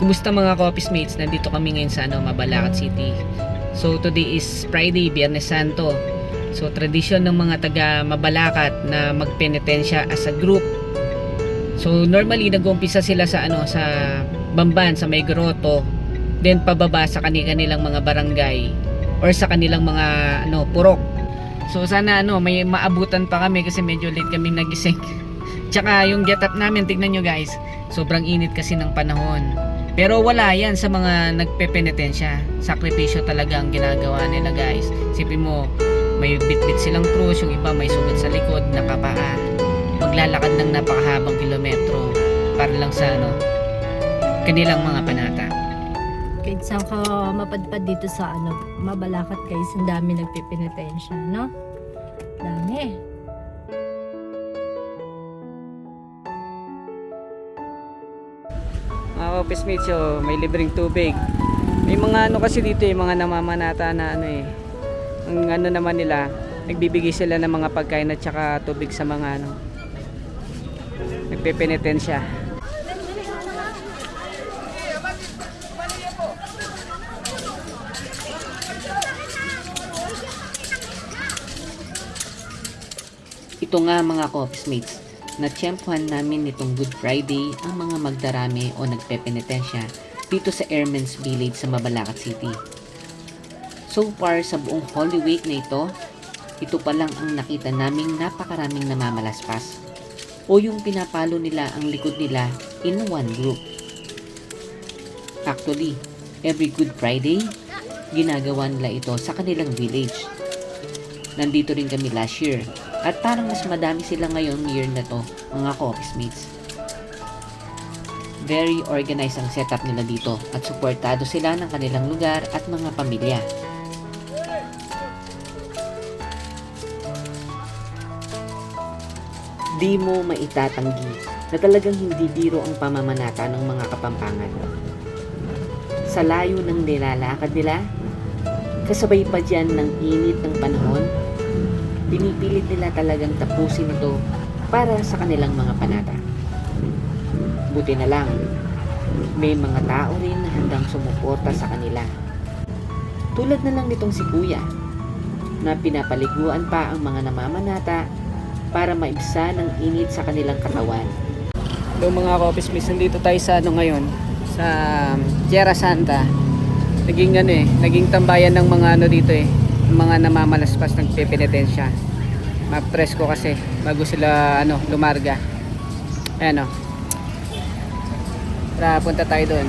Kumusta mga Coffee Mates? Nandito kami ngayon sa Mabalacat City. So today is Friday, Biyernes Santo. So tradisyon ng mga taga Mabalacat na magpenitensya as a group. So normally nag-uumpisa sila sa sa Bamban, sa May Grotto, then pababa sa kanilang mga barangay or sa kanilang mga purok. So sana may maabutan pa kami kasi medyo late kaming nagising. Tsaka yung get up namin, tignan nyo guys, sobrang init kasi ng panahon. Pero wala yan sa mga nagpepenitensya. Sakripisyo talaga ang ginagawa nila guys. Isipin mo, may bit-bit silang krus, yung iba may sugat sa likod, nakapaa. Maglalakad ng napakahabang kilometro para lang sa kanilang mga panata. Kahit saan ka mapadpad dito sa Mabalacat guys, ang dami nagpipenitensya, no? Dami. Mga Office Mates, may libreng tubig. May mga kasi dito mga namamanata na ang naman nila, nagbibigay sila ng mga pagkain at saka tubig sa mga nagpepenitensya. Ito nga mga Office Mates, natsyempuhan namin nitong Good Friday ang mga magdarami o nagpepenitensya dito sa Airmen's Village sa Mabalacat City. So far sa buong Holy Week na ito pa lang ang nakita naming napakaraming namamalaspas o yung pinapalo nila ang likod nila in one group. Actually, every Good Friday, ginagawa nila ito sa kanilang village. Nandito rin kami last year. At parang mas madami sila ngayong year na to, mga Office Mates. Very organized ang setup nila dito at suportado sila ng kanilang lugar at mga pamilya. Di mo maitatanggi na talagang hindi biro ang pamamanata ng mga Kapampangan. Sa layo ng nilalakad nila, kasabay pa dyan ng init ng panahon, pinipilit nila talagang tapusin ito para sa kanilang mga panata. Buti na lang, may mga tao rin na handang sumuporta sa kanila. Tulad na lang nitong si Kuya, na pinapaliguan pa ang mga namamanata para maibsan ang init sa kanilang katawan. Hello mga Office Mates, nandito tayo sa ngayon, sa Tierra Santa. Naging tambayan ng mga dito mga namamalaspas ng pepenitensya. Presko kasi bago sila lumarga. Ayan Tara, punta tayo doon.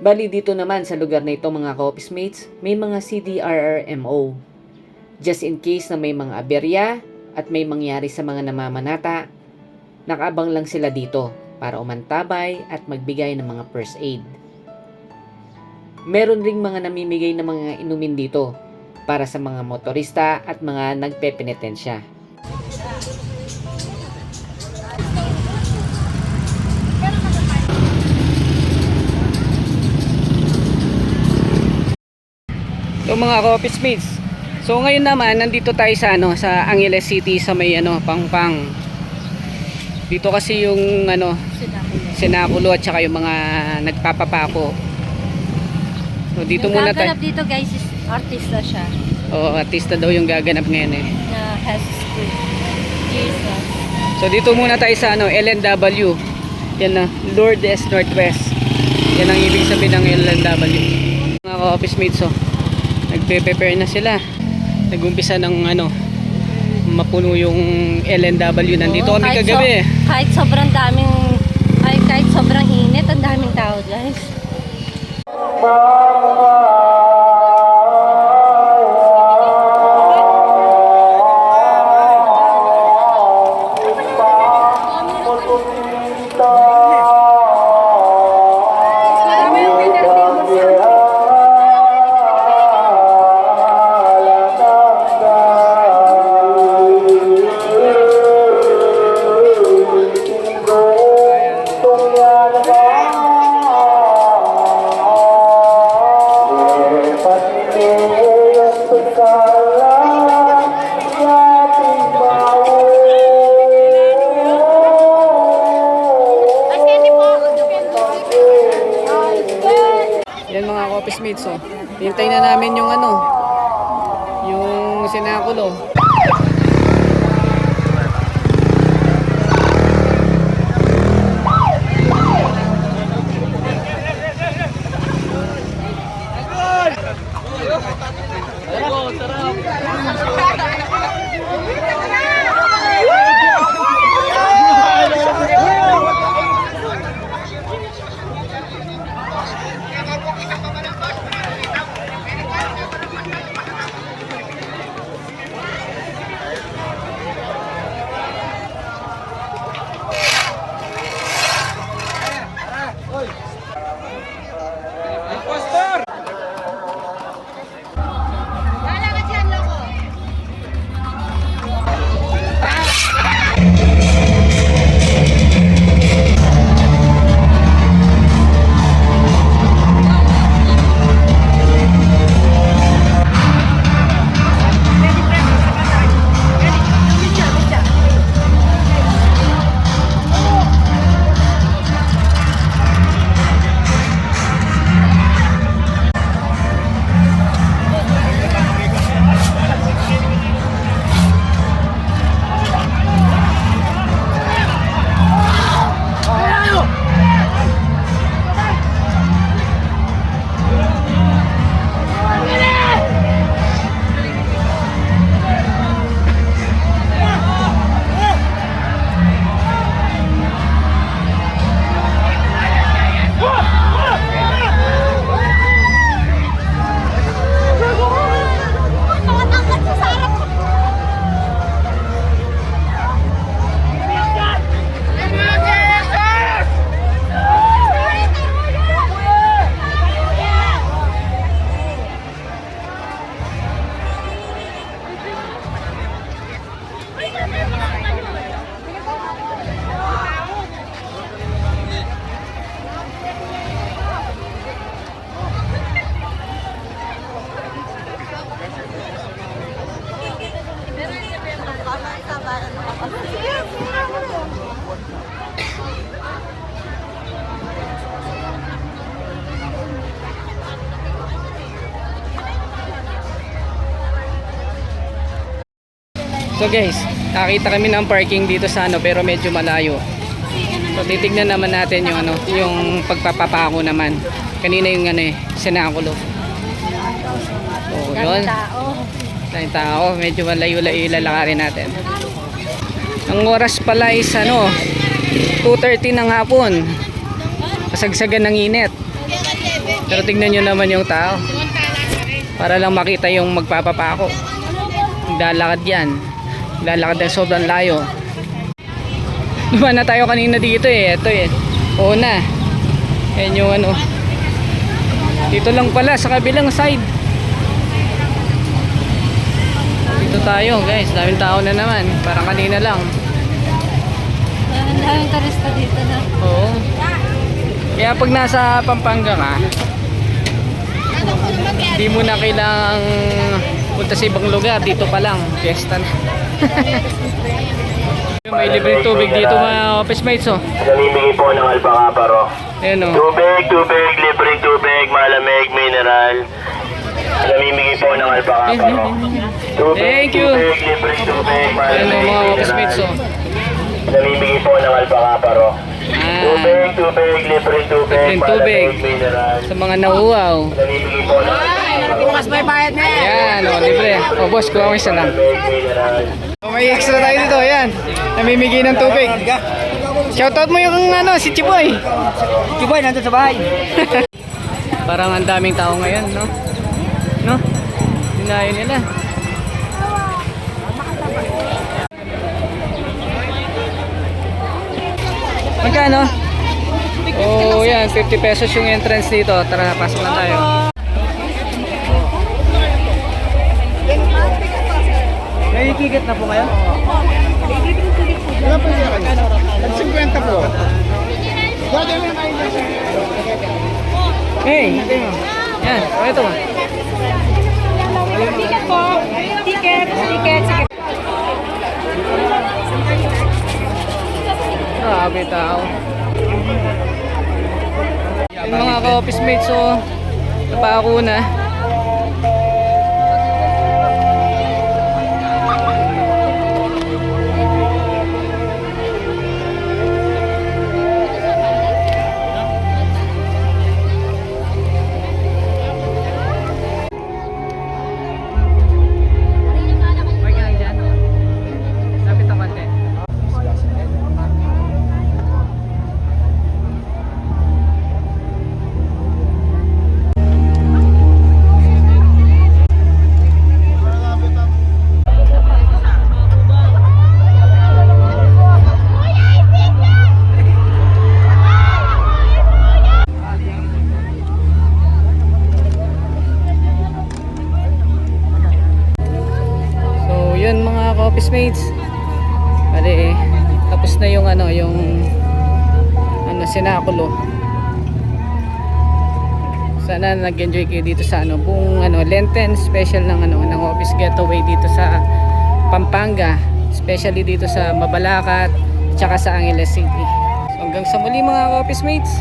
Bali dito naman sa lugar na ito mga Office Mates, may mga CDRRMO. Just in case na may mga aberya at may mangyari sa mga namamanata, nakaabang lang sila dito para umantabay at magbigay ng mga first aid. Meron ring mga namimigay ng mga inumin dito para sa mga motorista at mga nagpepenitensya. So mga Office Mates, so ngayon naman nandito tayo sa sa Angeles City sa may Pangpang. Dito kasi yung sinakulo at saka yung mga nagpapapako. So dito muna tayo. Yung dito guys is artista siya. Oo, artista daw yung gaganap ngayon Na has school. Jesus. So dito muna tayo sa LNW. Yan na, Lourdes Northwest. Yan ang ibig sabihin ng LNW. Mga Office Mates, nagpe-prepare na sila. Nag-umpisa ng mapuno yung LNW. Nandito kami kagabi. Kahit sobrang init, ang daming tao guys. mates, oh. Hintay na namin yung ano, yung sinakulo. So guys, nakita kami ng parking dito sa ano pero medyo malayo. So titignan naman natin yung ano, yung pagpapapako naman. Kanina yung ano sinakulo. So yun. Daming tao, medyo malayo-layo lalakarin natin. Ang oras pala is ano, 2:30 ng hapon. Kasagsagan ng init. Pero tignan nyo naman yung tao. Para lang makita yung magpapapako. Lalakad yan. Lalakad ng sobrang layo. Dumaan na tayo kanina dito eh. Ito eh. Oo na. Yan yung ano. Dito lang pala sa kabilang side. Dito tayo guys. Daming tao na naman. Parang kanina lang. Daming turista dito na. Oo. Kaya pag nasa Pampanga ka, hindi mo na kailangang punta sa ibang lugar. Dito pa lang. Fiesta na. May libreng tubig dito mga office mates oh. Namimigay po ng Alpacaparo. Ayan oh. Tubig, libreng tubig, malamig, mineral. Namimigay po ng Alpacaparo. Thank you. Tubig, libreng tubig, Ayan oh malamig, mga office mates oh. Namimigay po ng Alpacaparo. Tubig, libreng tubig, Libreng tubig. malamig, mineral. Sa mga nauuaw. Namimigay po ng Alpacaparo. Ayan oh, libre. O boss, kuha ko isa lang. Oh, may extra tayo dito, ayan. Namimigay ng tubig. Shoutout mo yung ano, si Chiboy. Chiboy, nandun sa bahay. Parang ang daming tao ngayon, no? No? Dinayo nila. Magkano? Oh, yan, 50 pesos yung entrance dito. Tara, pasok na tayo. May ticket na po ngayon? Nag-50 po. Hey, hintay mo. Yan, o ito. Ticket po. Ticket. Grabe tao. Yung mga ka-office mates, oh. Napako na. So, yun mga ka-office mates. Bale, tapos na yung sinakulo. Sana nag-enjoy kayo dito sa buong Lenten special ng office getaway dito sa Pampanga, especially dito sa Mabalacat, tsaka sa Angeles City. So, hanggang sa muli mga ka-office mates.